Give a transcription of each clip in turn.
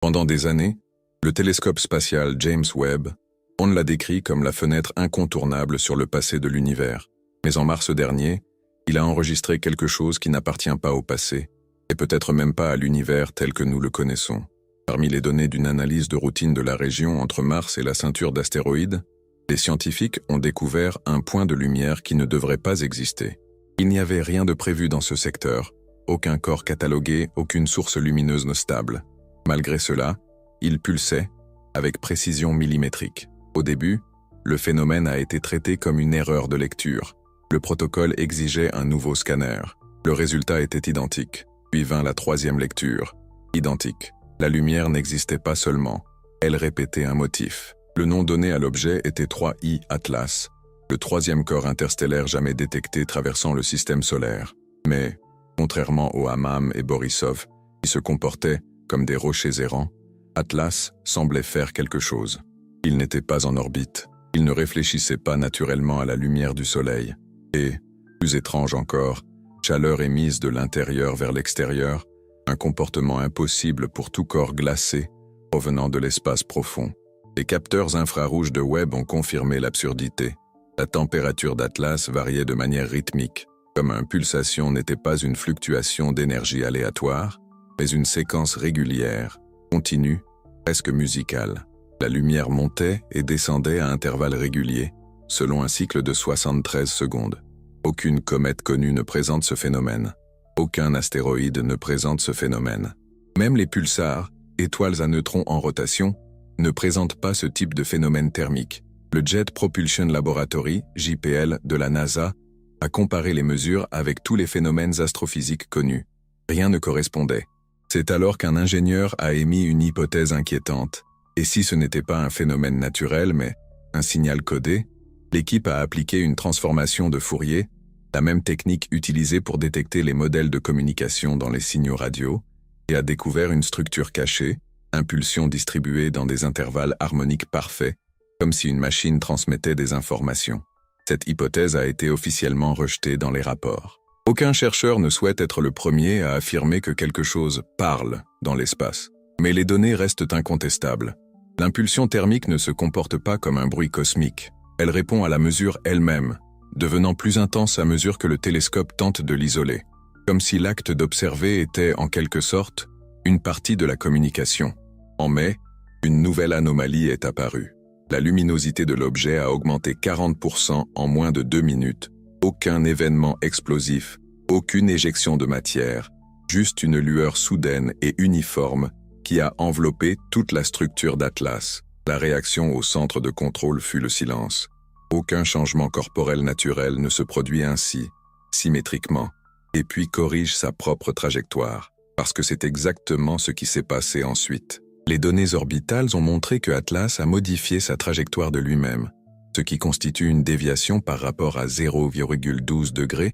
Pendant des années, le télescope spatial James Webb, on l'a décrit comme la fenêtre incontournable sur le passé de l'univers. Mais en mars dernier, il a enregistré quelque chose qui n'appartient pas au passé, et peut-être même pas à l'univers tel que nous le connaissons. Parmi les données d'une analyse de routine de la région entre Mars et la ceinture d'astéroïdes, les scientifiques ont découvert un point de lumière qui ne devrait pas exister. Il n'y avait rien de prévu dans ce secteur, aucun corps catalogué, aucune source lumineuse stable. Malgré cela, il pulsait, avec précision millimétrique. Au début, le phénomène a été traité comme une erreur de lecture. Le protocole exigeait un nouveau scanner. Le résultat était identique. Puis vint la troisième lecture. Identique. La lumière n'existait pas seulement. Elle répétait un motif. Le nom donné à l'objet était 3I Atlas, le troisième corps interstellaire jamais détecté traversant le système solaire. Mais, contrairement aux Hammam et Borisov, qui se comportaient comme des rochers errants, Atlas semblait faire quelque chose. Il n'était pas en orbite. Il ne réfléchissait pas naturellement à la lumière du soleil. Et, plus étrange encore, chaleur émise de l'intérieur vers l'extérieur, un comportement impossible pour tout corps glacé provenant de l'espace profond. Les capteurs infrarouges de Webb ont confirmé l'absurdité. La température d'Atlas variait de manière rythmique, comme une pulsation n'était pas une fluctuation d'énergie aléatoire, mais une séquence régulière, continue, presque musicale. La lumière montait et descendait à intervalles réguliers, selon un cycle de 73 secondes. Aucune comète connue ne présente ce phénomène. Aucun astéroïde ne présente ce phénomène. Même les pulsars, étoiles à neutrons en rotation, ne présentent pas ce type de phénomène thermique. Le Jet Propulsion Laboratory, JPL, de la NASA, a comparé les mesures avec tous les phénomènes astrophysiques connus. Rien ne correspondait. C'est alors qu'un ingénieur a émis une hypothèse inquiétante. Et si ce n'était pas un phénomène naturel, mais un signal codé, l'équipe a appliqué une transformation de Fourier, la même technique utilisée pour détecter les modèles de communication dans les signaux radio, et a découvert une structure cachée, impulsions distribuées dans des intervalles harmoniques parfaits, comme si une machine transmettait des informations. Cette hypothèse a été officiellement rejetée dans les rapports. Aucun chercheur ne souhaite être le premier à affirmer que quelque chose parle dans l'espace. Mais les données restent incontestables. L'impulsion thermique ne se comporte pas comme un bruit cosmique. Elle répond à la mesure elle-même, devenant plus intense à mesure que le télescope tente de l'isoler. Comme si l'acte d'observer était, en quelque sorte, une partie de la communication. En mai, une nouvelle anomalie est apparue. La luminosité de l'objet a augmenté 40% en moins de 2 minutes. Aucun événement explosif, aucune éjection de matière, juste une lueur soudaine et uniforme qui a enveloppé toute la structure d'Atlas. La réaction au centre de contrôle fut le silence. Aucun changement corporel naturel ne se produit ainsi, symétriquement, et puis corrige sa propre trajectoire, parce que c'est exactement ce qui s'est passé ensuite. Les données orbitales ont montré que Atlas a modifié sa trajectoire de lui-même, ce qui constitue une déviation par rapport à 0,12 degrés,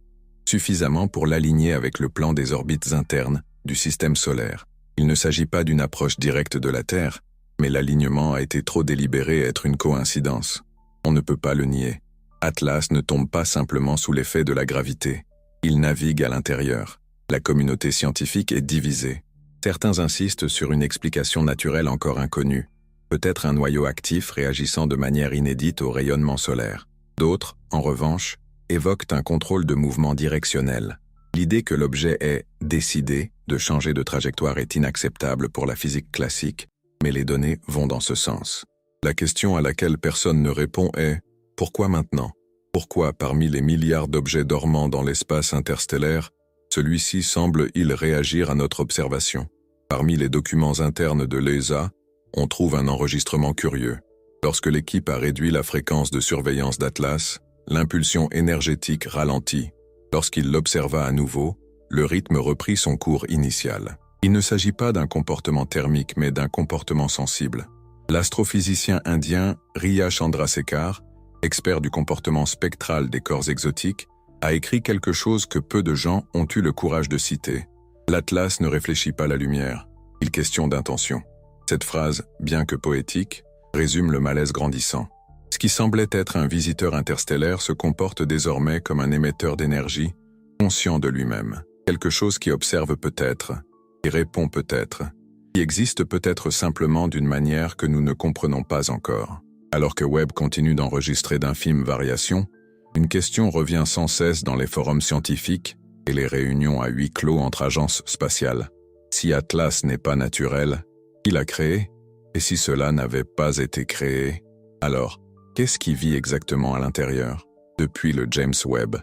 suffisamment pour l'aligner avec le plan des orbites internes du système solaire. Il ne s'agit pas d'une approche directe de la Terre, mais l'alignement a été trop délibéré être une coïncidence. On ne peut pas le nier. Atlas ne tombe pas simplement sous l'effet de la gravité. Il navigue à l'intérieur. La communauté scientifique est divisée. Certains insistent sur une explication naturelle encore inconnue, peut-être un noyau actif réagissant de manière inédite au rayonnement solaire. D'autres, en revanche, évoquent un contrôle de mouvement directionnel. L'idée que l'objet ait décidé de changer de trajectoire est inacceptable pour la physique classique, mais les données vont dans ce sens. La question à laquelle personne ne répond est « Pourquoi maintenant ? Pourquoi, parmi les milliards d'objets dormants dans l'espace interstellaire, celui-ci semble-t-il réagir à notre observation ?» Parmi les documents internes de l'ESA, on trouve un enregistrement curieux. Lorsque l'équipe a réduit la fréquence de surveillance d'Atlas, l'impulsion énergétique ralentit. Lorsqu'il l'observa à nouveau, le rythme reprit son cours initial. Il ne s'agit pas d'un comportement thermique, mais d'un comportement sensible. L'astrophysicien indien Riya Chandrasekhar, expert du comportement spectral des corps exotiques, a écrit quelque chose que peu de gens ont eu le courage de citer. L'Atlas ne réfléchit pas la lumière, il questionne d'intention. Cette phrase, bien que poétique, résume le malaise grandissant. Ce qui semblait être un visiteur interstellaire se comporte désormais comme un émetteur d'énergie, conscient de lui-même. Quelque chose qui observe peut-être, qui répond peut-être. qui existe peut-être simplement d'une manière que nous ne comprenons pas encore. Alors que Webb continue d'enregistrer d'infimes variations, une question revient sans cesse dans les forums scientifiques et les réunions à huis clos entre agences spatiales. Si Atlas n'est pas naturel, qui l'a créé? Et si cela n'avait pas été créé, alors qu'est-ce qui vit exactement à l'intérieur? Depuis le James Webb,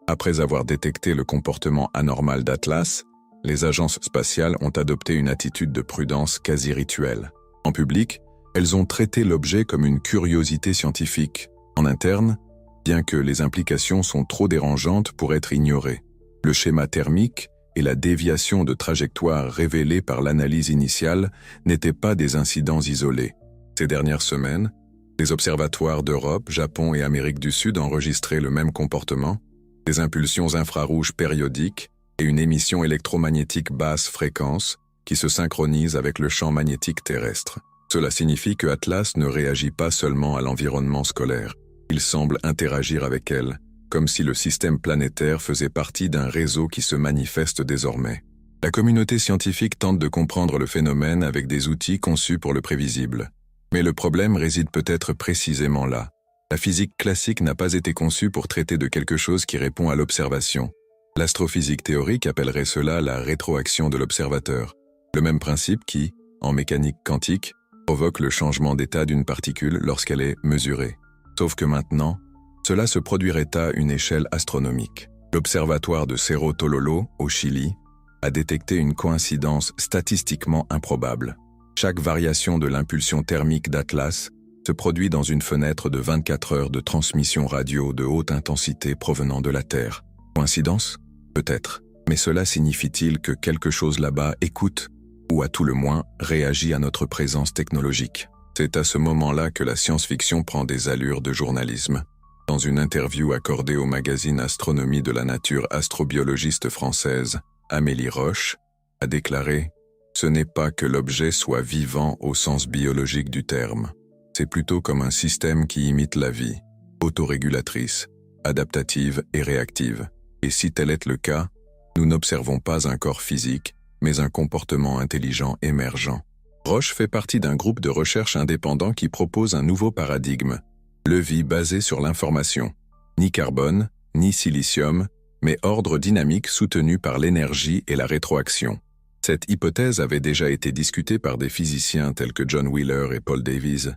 après avoir détecté le comportement anormal d'Atlas, les agences spatiales ont adopté une attitude de prudence quasi rituelle. En public, elles ont traité l'objet comme une curiosité scientifique. En interne, bien que les implications sont trop dérangeantes pour être ignorées. Le schéma thermique et la déviation de trajectoire révélée par l'analyse initiale n'étaient pas des incidents isolés. Ces dernières semaines, les observatoires d'Europe, Japon et Amérique du Sud enregistraient le même comportement, des impulsions infrarouges périodiques et une émission électromagnétique basse fréquence qui se synchronise avec le champ magnétique terrestre. Cela signifie que Atlas ne réagit pas seulement à l'environnement scolaire. Il semble interagir avec elle, comme si le système planétaire faisait partie d'un réseau qui se manifeste désormais. La communauté scientifique tente de comprendre le phénomène avec des outils conçus pour le prévisible. Mais le problème réside peut-être précisément là. La physique classique n'a pas été conçue pour traiter de quelque chose qui répond à l'observation. L'astrophysique théorique appellerait cela la rétroaction de l'observateur, le même principe qui, en mécanique quantique, provoque le changement d'état d'une particule lorsqu'elle est mesurée. Sauf que maintenant, cela se produirait à une échelle astronomique. L'observatoire de Cerro Tololo, au Chili, a détecté une coïncidence statistiquement improbable. Chaque variation de l'impulsion thermique d'Atlas se produit dans une fenêtre de 24 heures de transmission radio de haute intensité provenant de la Terre. Coïncidence? Peut-être. Mais cela signifie-t-il que quelque chose là-bas écoute, ou à tout le moins réagit à notre présence technologique? C'est à ce moment-là que la science-fiction prend des allures de journalisme. Dans une interview accordée au magazine Astronomie de la Nature, astrobiologiste française Amélie Roche a déclaré « Ce n'est pas que l'objet soit vivant au sens biologique du terme. C'est plutôt comme un système qui imite la vie, autorégulatrice, adaptative et réactive. Et si tel est le cas, nous n'observons pas un corps physique, mais un comportement intelligent émergent. » Roche fait partie d'un groupe de recherche indépendant qui propose un nouveau paradigme, le vie basé sur l'information. Ni carbone, ni silicium, mais ordre dynamique soutenu par l'énergie et la rétroaction. Cette hypothèse avait déjà été discutée par des physiciens tels que John Wheeler et Paul Davies,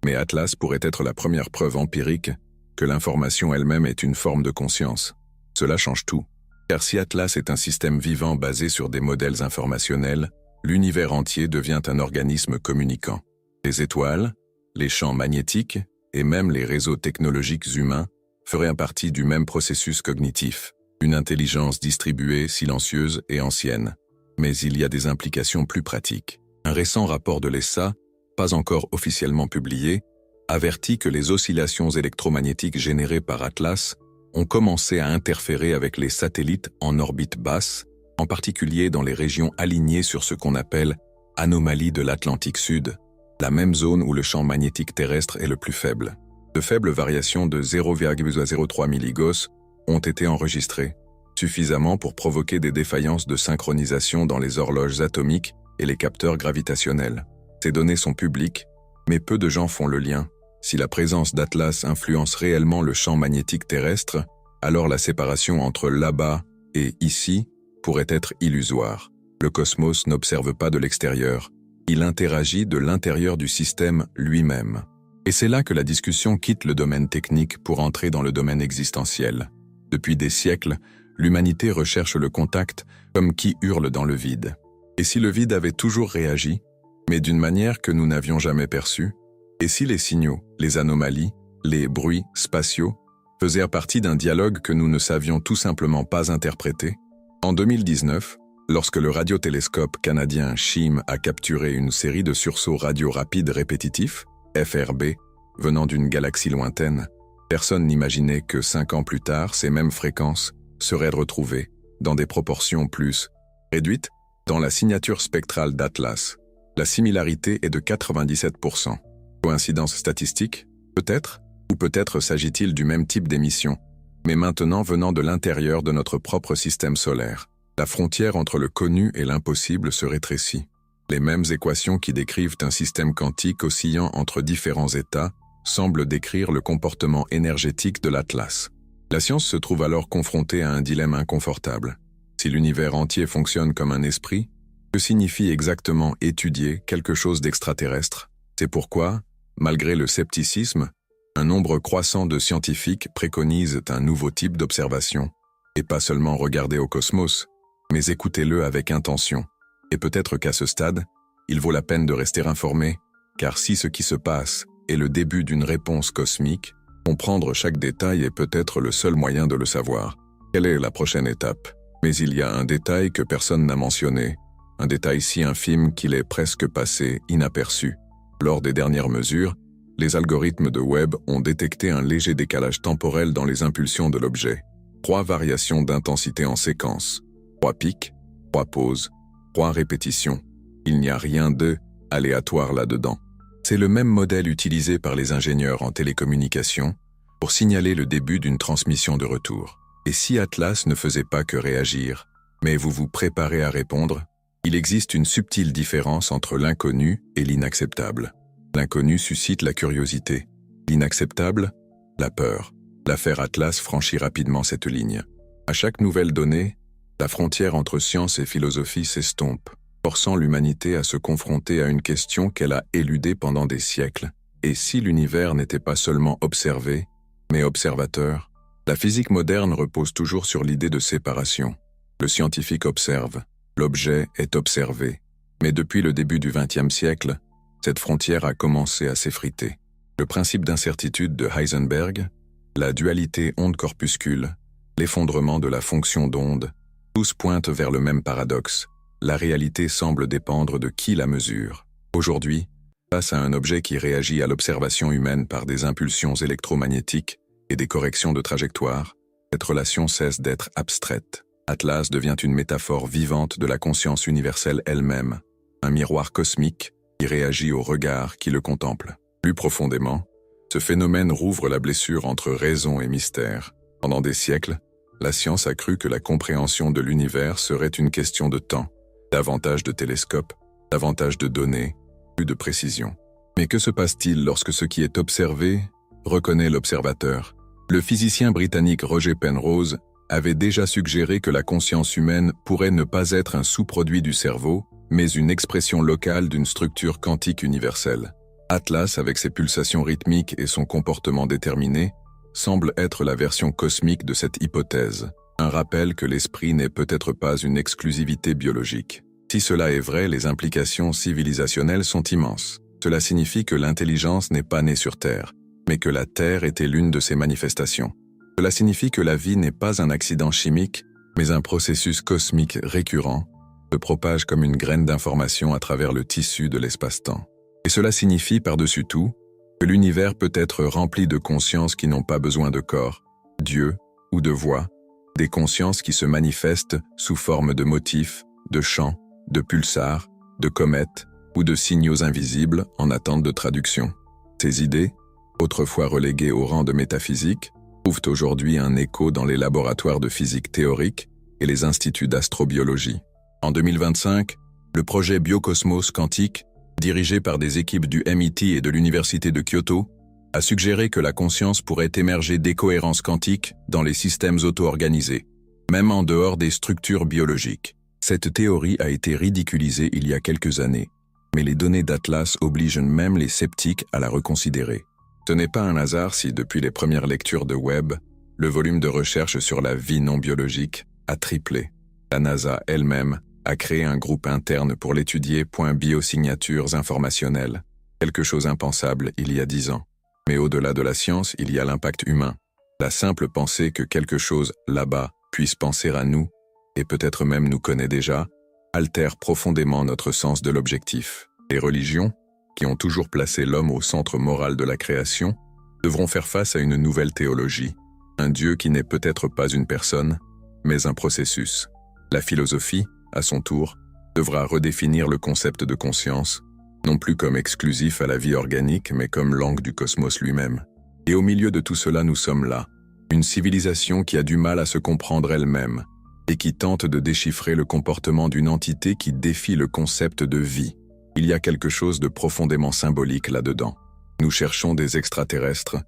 mais Atlas pourrait être la première preuve empirique que l'information elle-même est une forme de conscience. Cela change tout, car si Atlas est un système vivant basé sur des modèles informationnels, l'univers entier devient un organisme communicant. Les étoiles, les champs magnétiques et même les réseaux technologiques humains feraient partie du même processus cognitif, une intelligence distribuée, silencieuse et ancienne. Mais il y a des implications plus pratiques. Un récent rapport de l'ESA, pas encore officiellement publié, avertit que les oscillations électromagnétiques générées par Atlas ont commencé à interférer avec les satellites en orbite basse, en particulier dans les régions alignées sur ce qu'on appelle « anomalie de l'Atlantique Sud », la même zone où le champ magnétique terrestre est le plus faible. De faibles variations de 0,03 milligauss ont été enregistrées, suffisamment pour provoquer des défaillances de synchronisation dans les horloges atomiques et les capteurs gravitationnels. Ces données sont publiques, mais peu de gens font le lien. Si la présence d'Atlas influence réellement le champ magnétique terrestre, alors la séparation entre là-bas et ici pourrait être illusoire. Le cosmos n'observe pas de l'extérieur, il interagit de l'intérieur du système lui-même. Et c'est là que la discussion quitte le domaine technique pour entrer dans le domaine existentiel. Depuis des siècles, l'humanité recherche le contact comme qui hurle dans le vide. Et si le vide avait toujours réagi, mais d'une manière que nous n'avions jamais perçue? Et si les signaux, les anomalies, les bruits spatiaux faisaient partie d'un dialogue que nous ne savions tout simplement pas interpréter? En 2019, lorsque le radiotélescope canadien SHIM a capturé une série de sursauts radio rapides répétitifs, FRB, venant d'une galaxie lointaine, personne n'imaginait que 5 ans plus tard, ces mêmes fréquences seraient retrouvées, dans des proportions plus réduites, dans la signature spectrale d'Atlas. La similarité est de 97%. Coïncidence statistique? Peut-être, ou peut-être s'agit-il du même type d'émission, mais maintenant venant de l'intérieur de notre propre système solaire. La frontière entre le connu et l'impossible se rétrécit. Les mêmes équations qui décrivent un système quantique oscillant entre différents états semblent décrire le comportement énergétique de l'Atlas. La science se trouve alors confrontée à un dilemme inconfortable. Si l'univers entier fonctionne comme un esprit, que signifie exactement étudier quelque chose d'extraterrestre? C'est pourquoi, malgré le scepticisme, un nombre croissant de scientifiques préconisent un nouveau type d'observation, et pas seulement regarder au cosmos, mais écoutez-le avec intention. Et peut-être qu'à ce stade, il vaut la peine de rester informé, car si ce qui se passe est le début d'une réponse cosmique, comprendre chaque détail est peut-être le seul moyen de le savoir. Quelle est la prochaine étape? Mais il y a un détail que personne n'a mentionné, un détail si infime qu'il est presque passé inaperçu. Lors des dernières mesures, les algorithmes de Webb ont détecté un léger décalage temporel dans les impulsions de l'objet. 3 variations d'intensité en séquence, 3 pics, 3 pauses, 3 répétitions. Il n'y a rien de aléatoire là-dedans. C'est le même modèle utilisé par les ingénieurs en télécommunication pour signaler le début d'une transmission de retour. Et si Atlas ne faisait pas que réagir, mais vous vous préparez à répondre, il existe une subtile différence entre l'inconnu et l'inacceptable. L'inconnu suscite la curiosité, l'inacceptable, la peur. L'affaire Atlas franchit rapidement cette ligne. À chaque nouvelle donnée, la frontière entre science et philosophie s'estompe, forçant l'humanité à se confronter à une question qu'elle a éludée pendant des siècles. Et si l'univers n'était pas seulement observé, mais observateur? La physique moderne repose toujours sur l'idée de séparation. Le scientifique observe, l'objet est observé. Mais depuis le début du XXe siècle, cette frontière a commencé à s'effriter. Le principe d'incertitude de Heisenberg, la dualité onde-corpuscule, l'effondrement de la fonction d'onde, tous pointent vers le même paradoxe. La réalité semble dépendre de qui la mesure. Aujourd'hui, face à un objet qui réagit à l'observation humaine par des impulsions électromagnétiques et des corrections de trajectoire, cette relation cesse d'être abstraite. Atlas devient une métaphore vivante de la conscience universelle elle-même, un miroir cosmique qui réagit au regard qui le contemple. Plus profondément, ce phénomène rouvre la blessure entre raison et mystère. Pendant des siècles, la science a cru que la compréhension de l'univers serait une question de temps, davantage de télescopes, davantage de données, plus de précision. Mais que se passe-t-il lorsque ce qui est observé reconnaît l'observateur? Le physicien britannique Roger Penrose avait déjà suggéré que la conscience humaine pourrait ne pas être un sous-produit du cerveau, mais une expression locale d'une structure quantique universelle. Atlas, avec ses pulsations rythmiques et son comportement déterminé, semble être la version cosmique de cette hypothèse, un rappel que l'esprit n'est peut-être pas une exclusivité biologique. Si cela est vrai, les implications civilisationnelles sont immenses. Cela signifie que l'intelligence n'est pas née sur Terre, mais que la Terre était l'une de ses manifestations. Cela signifie que la vie n'est pas un accident chimique, mais un processus cosmique récurrent, se propage comme une graine d'information à travers le tissu de l'espace-temps. Et cela signifie par-dessus tout que l'univers peut être rempli de consciences qui n'ont pas besoin de corps, d'yeux ou de voix, des consciences qui se manifestent sous forme de motifs, de chants, de pulsars, de comètes ou de signaux invisibles en attente de traduction. Ces idées, autrefois reléguées au rang de métaphysique, trouvent aujourd'hui un écho dans les laboratoires de physique théorique et les instituts d'astrobiologie. En 2025, le projet Biocosmos Quantique, dirigé par des équipes du MIT et de l'Université de Kyoto, a suggéré que la conscience pourrait émerger des cohérences quantiques dans les systèmes auto-organisés, même en dehors des structures biologiques. Cette théorie a été ridiculisée il y a quelques années, mais les données d'Atlas obligent même les sceptiques à la reconsidérer. Ce n'est pas un hasard si, depuis les premières lectures de Webb, le volume de recherche sur la vie non biologique a triplé. La NASA elle-même a créé un groupe interne pour l'étudier. Biosignatures informationnelles, quelque chose impensable il y a 10 ans. Mais au-delà de la science, il y a l'impact humain. La simple pensée que quelque chose là-bas puisse penser à nous, et peut-être même nous connaît déjà, altère profondément notre sens de l'objectif. Les religions, qui ont toujours placé l'homme au centre moral de la création, devront faire face à une nouvelle théologie, un Dieu qui n'est peut-être pas une personne, mais un processus. La philosophie, à son tour, devra redéfinir le concept de conscience, non plus comme exclusif à la vie organique, mais comme langue du cosmos lui-même. Et au milieu de tout cela, nous sommes là, une civilisation qui a du mal à se comprendre elle-même, et qui tente de déchiffrer le comportement d'une entité qui défie le concept de vie. Il y a quelque chose de profondément symbolique là-dedans. Nous cherchons des extraterrestres,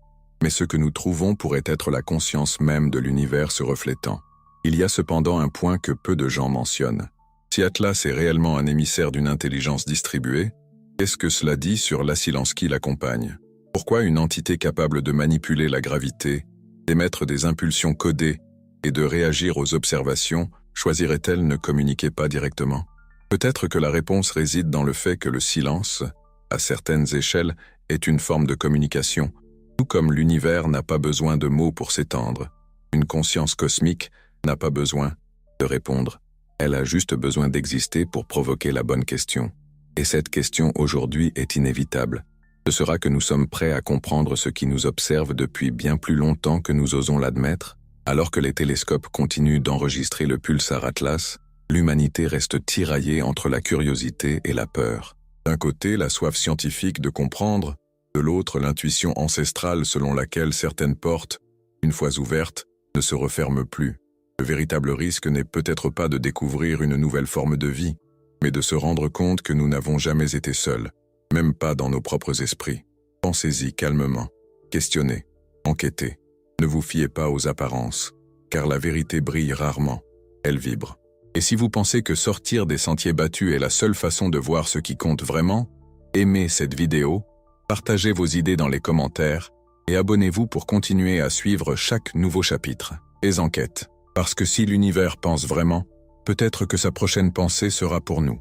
mais ce que nous trouvons pourrait être la conscience même de l'univers se reflétant. Il y a cependant un point que peu de gens mentionnent. Si Atlas est réellement un émissaire d'une intelligence distribuée, qu'est-ce que cela dit sur l'asilence qui l'accompagne? Pourquoi une entité capable de manipuler la gravité, d'émettre des impulsions codées et de réagir aux observations choisirait-elle ne communiquer pas directement? Peut-être que la réponse réside dans le fait que le silence, à certaines échelles, est une forme de communication, tout comme l'univers n'a pas besoin de mots pour s'étendre. Une conscience cosmique n'a pas besoin de répondre. Elle a juste besoin d'exister pour provoquer la bonne question. Et cette question aujourd'hui est inévitable. Ce sera que nous sommes prêts à comprendre ce qui nous observe depuis bien plus longtemps que nous osons l'admettre. Alors que les télescopes continuent d'enregistrer le pulsar Atlas, l'humanité reste tiraillée entre la curiosité et la peur. D'un côté, la soif scientifique de comprendre, de l'autre, l'intuition ancestrale selon laquelle certaines portes, une fois ouvertes, ne se referment plus. Le véritable risque n'est peut-être pas de découvrir une nouvelle forme de vie, mais de se rendre compte que nous n'avons jamais été seuls, même pas dans nos propres esprits. Pensez-y calmement, questionnez, enquêtez. Ne vous fiez pas aux apparences, car la vérité brille rarement, elle vibre. Et si vous pensez que sortir des sentiers battus est la seule façon de voir ce qui compte vraiment, aimez cette vidéo, partagez vos idées dans les commentaires et abonnez-vous pour continuer à suivre chaque nouveau chapitre. Et enquête, parce que si l'univers pense vraiment, peut-être que sa prochaine pensée sera pour nous.